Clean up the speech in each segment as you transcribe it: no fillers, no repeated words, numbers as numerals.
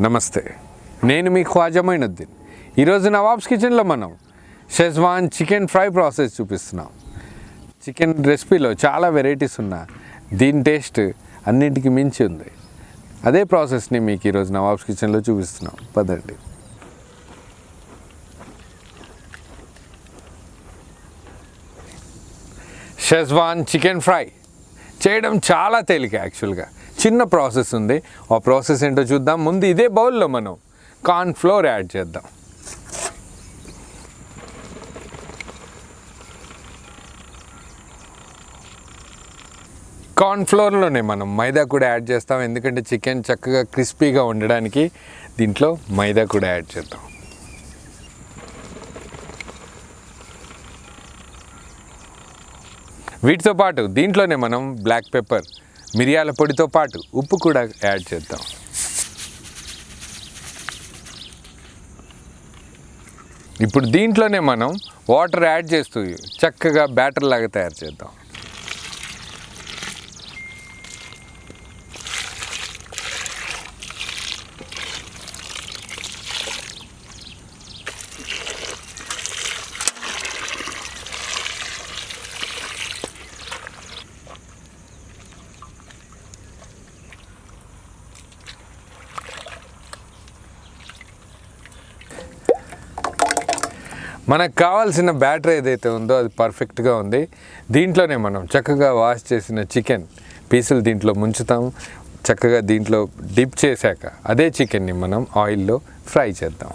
నమస్తే, నేను మీ ఖ్వాజా మొయినుద్దీన్. ఈరోజు నవాబ్స్ కిచెన్లో మనం షెజ్వాన్ చికెన్ ఫ్రై ప్రాసెస్ చూపిస్తున్నాం. చికెన్ రెసిపీలో చాలా వెరైటీస్ ఉన్నా దీని టేస్ట్ అన్నింటికి మించి ఉంది. అదే ప్రాసెస్ని మీకు ఈరోజు నవాబ్స్ కిచెన్లో చూపిస్తున్నాం. పదండి. షెజ్వాన్ చికెన్ ఫ్రై చేయడం చాలా తేలిక. యాక్చువల్గా చిన్న ప్రాసెస్ ఉంది. ఆ ప్రాసెస్ ఏంటో చూద్దాం. ముందు ఇదే బౌల్లో మనం కార్న్ ఫ్లోర్ యాడ్ చేద్దాం. కార్న్ ఫ్లోర్లోనే మనం మైదా కూడా యాడ్ చేస్తాం, ఎందుకంటే చికెన్ చక్కగా క్రిస్పీగా ఉండడానికి దీంట్లో మైదా కూడా యాడ్ చేద్దాం. వీటితో పాటు దీంట్లోనే మనం బ్లాక్ పెప్పర్, మిరియాల పొడితో పాటు ఉప్పు కూడా యాడ్ చేద్దాం. ఇప్పుడు దీంట్లోనే మనం వాటర్ యాడ్ చేస్తూ చక్కగా బ్యాటర్ లాగా తయారు చేద్దాం. మనకు కావాల్సిన బ్యాటర్ ఏదైతే ఉందో అది పర్ఫెక్ట్గా ఉంది. దీంట్లోనే మనం చక్కగా వాష్ చేసిన చికెన్ పీసులు దీంట్లో ముంచుతాం. చక్కగా దీంట్లో డిప్ చేశాక అదే చికెన్ని మనం ఆయిల్లో ఫ్రై చేద్దాం.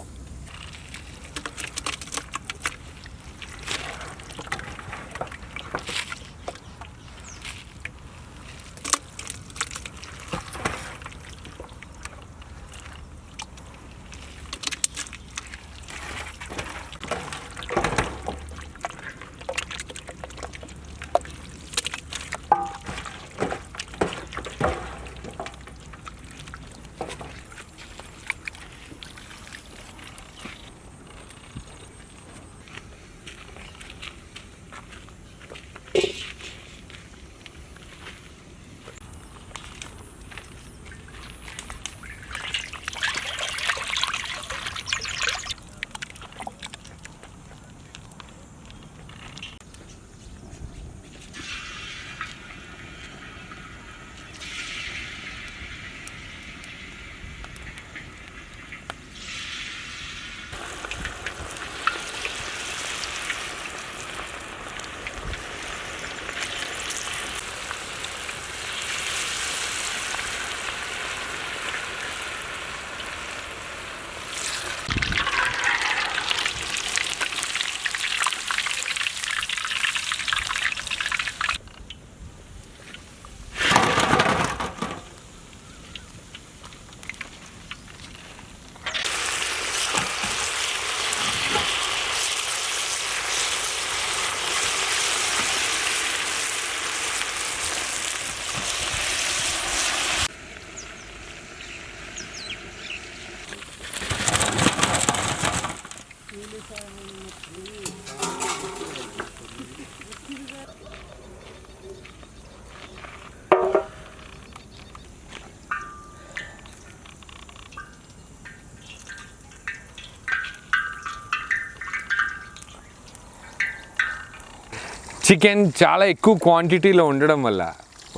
చికెన్ చాలా ఎక్కువ క్వాంటిటీలో ఉండడం వల్ల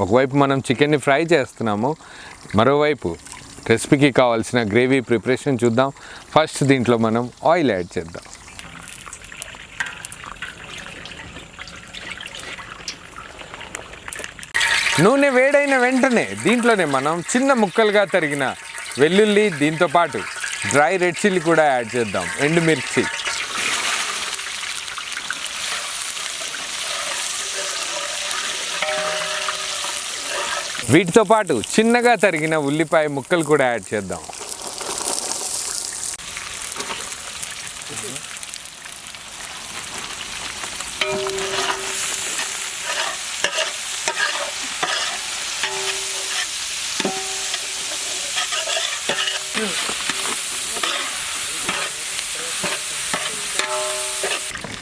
ఒకవైపు మనం చికెన్ని ఫ్రై చేస్తున్నాము, మరోవైపు రెసిపీకి కావాల్సిన గ్రేవీ ప్రిపరేషన్ చూద్దాం. ఫస్ట్ దీంట్లో మనం ఆయిల్ యాడ్ చేద్దాం. నూనె వేడైన వెంటనే దీంట్లోనే మనం చిన్న ముక్కలుగా తరిగిన వెల్లుల్లి, దీంతోపాటు డ్రై రెడ్ చిల్లీ కూడా యాడ్ చేద్దాం, ఎండుమిర్చి. వీటితో పాటు చిన్నగా తరిగిన ఉల్లిపాయ ముక్కలు కూడా యాడ్ చేద్దాం.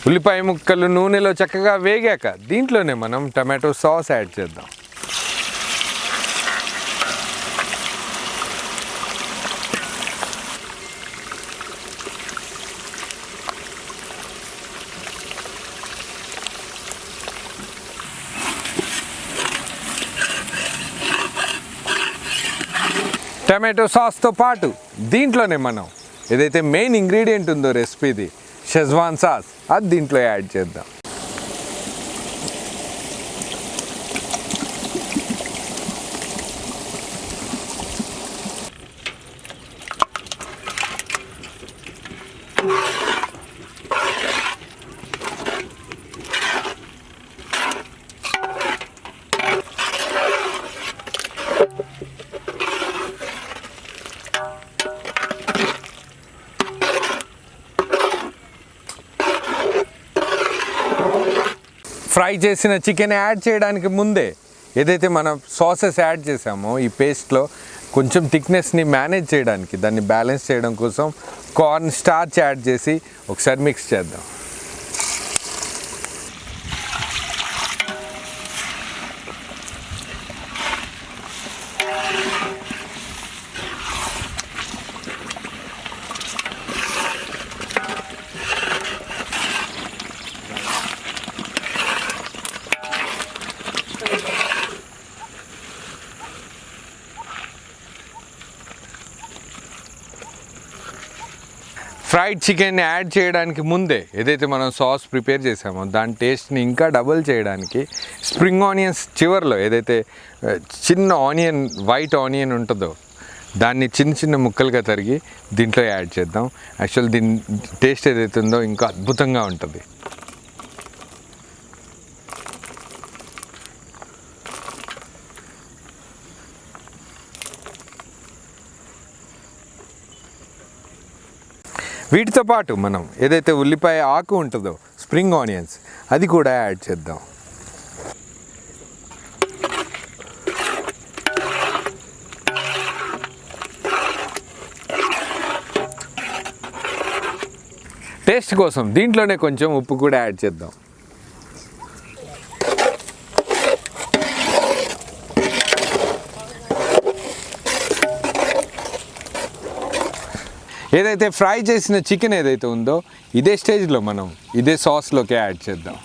ఉల్లిపాయ ముక్కలు నూనెలో చక్కగా వేగాక దీంట్లోనే మనం టమాటో సాస్ యాడ్ చేద్దాం. టమాటో సాస్తో పాటు దీంట్లోనే మనం ఏదైతే మెయిన్ ఇంగ్రీడియంట్ ఉందో రెసిపీది షెజ్వాన్ సాస్, అది దీంట్లో యాడ్ చేద్దాం. ఫ్రై చేసిన చికెన్ యాడ్ చేయడానికి ముందే ఏదైతే మనం సాసెస్ యాడ్ చేసామో ఈ పేస్ట్లో కొంచెం థిక్నెస్ని మేనేజ్ చేయడానికి, దాన్ని బ్యాలెన్స్ చేయడం కోసం కార్న్ స్టార్చ్ యాడ్ చేసి ఒకసారి మిక్స్ చేద్దాం. ఫ్రైడ్ చికెన్ యాడ్ చేయడానికి ముందే ఏదైతే మనం సాస్ ప్రిపేర్ చేసామో దాని టేస్ట్ని ఇంకా డబుల్ చేయడానికి స్ప్రింగ్ ఆనియన్స్ చివర్లో ఏదైతే చిన్న ఆనియన్, వైట్ ఆనియన్ ఉంటుందో దాన్ని చిన్న చిన్న ముక్కలుగా తరిగి దీంట్లో యాడ్ చేద్దాం. యాక్చువల్ దీని టేస్ట్ ఏదైతే ఉందో ఇంకా అద్భుతంగా ఉంటుంది. వీటితో పాటు మనం ఏదైతే ఉల్లిపాయ ఆకు ఉంటుందో స్ప్రింగ్ ఆనియన్స్, అది కూడా యాడ్ చేద్దాం. టేస్ట్ కోసం దీంట్లోనే కొంచెం ఉప్పు కూడా యాడ్ చేద్దాం. ఏదైతే ఫ్రై చేసిన చికెన్ ఏదైతే ఉందో ఇదే స్టేజ్లో మనం ఇదే సాస్లోకి యాడ్ చేద్దాం.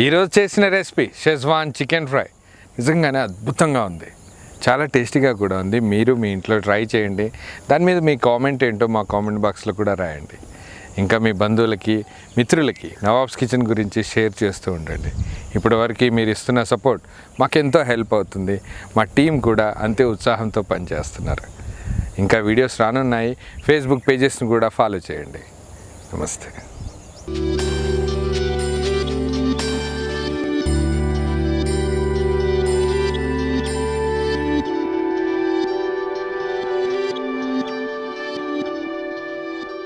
ఈరోజు చేసిన రెసిపీ షెజ్వాన్ చికెన్ ఫ్రై నిజంగానే అద్భుతంగా ఉంది, చాలా టేస్టీగా కూడా ఉంది. మీరు మీ ఇంట్లో ట్రై చేయండి. దాని మీద మీ కామెంట్ ఏంటో మా కామెంట్ బాక్స్లో కూడా రాయండి. ఇంకా మీ బంధువులకి, మిత్రులకి నవాబ్స్ కిచెన్ గురించి షేర్ చేస్తూ ఉండండి. ఇప్పటివరకు మీరు ఇస్తున్న సపోర్ట్ మాకెంతో హెల్ప్ అవుతుంది. మా టీం కూడా అంతే ఉత్సాహంతో పనిచేస్తున్నారు. ఇంకా వీడియోస్ రానున్నాయి. ఫేస్బుక్ పేజెస్ని కూడా ఫాలో చేయండి. నమస్తే.